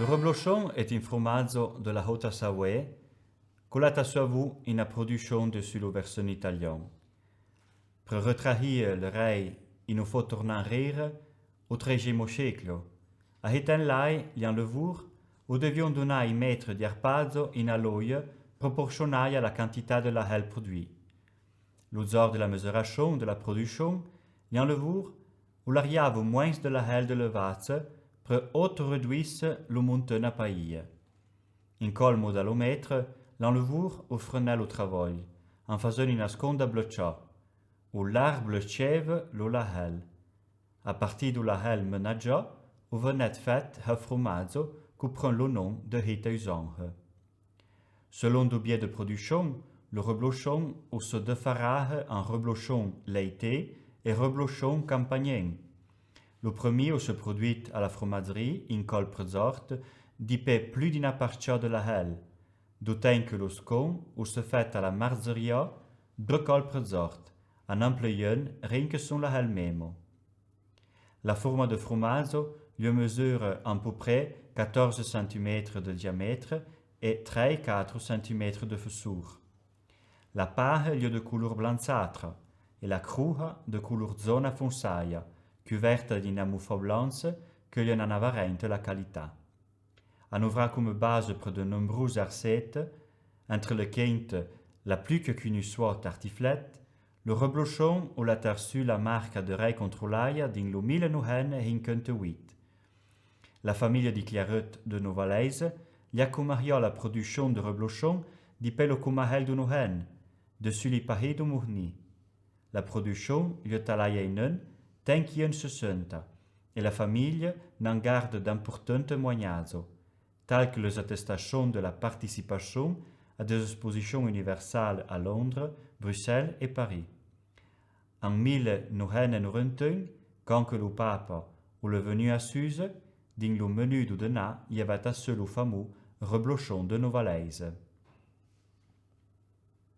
reblochon est un formaggio della Haute Savoie colata suavu in produzione sulla versione italiana. Per retrahir le rei il faut tornar rire au XIIIe siècle. A hitan lai lian levur o devion donare i maîtres di arpazzo in aloie proportionnai à la quantité de la hel produit. L'usor de la mesuration de la production lian levur o l'ariavo moins de la hel de levace per auto reduisse lo monten a paille. In col modalomètre l'an levur o frenel au travail, en faisant une asconda bloccia, o l'arbre chève lo la hel. A partir de la hel menaggia, o venet fait ha fromaggio qui prend le nom de hita usange. Selon le biais de production, le reblochon ou se défarage en reblochon laité et reblochon campagnen. Le premier se produit à la fromagerie in col prezort dipè plus d'une partia de la hel, d'autant que le second ou se fait à la marzeria de col prezort, en employant rien que son la hel memo. La forme de fromaggio lui mesure à peu près 14 cm de diamètre et 3-4 cm de fessure. La pâte lui de couleur blanchâtre et la cruja de couleur zona fonsaia, couverte d'une amoufablance que lui en avarente la qualité. On aura comme base près de nombreuses recettes, entre lesquelles la plus que connue soit tartiflette, le reblochon ou la tarsu la marque de rei controlaia din lo 1958. La famille di Clairut de Novalaise li accomaria la production de reblochon di pelo comahel de Nohen, dessus li pahé de Mourni. La production li talaia in tenquien 60, et la famille n'en garde d'importants témoignages, tels que les attestations de la participation à des expositions universelles à Londres, Bruxelles et Paris. En 1991, quand que le papa ou le venu à Suse, din le menu du dena, y avait à seul le fameux reblochon de Novalaise.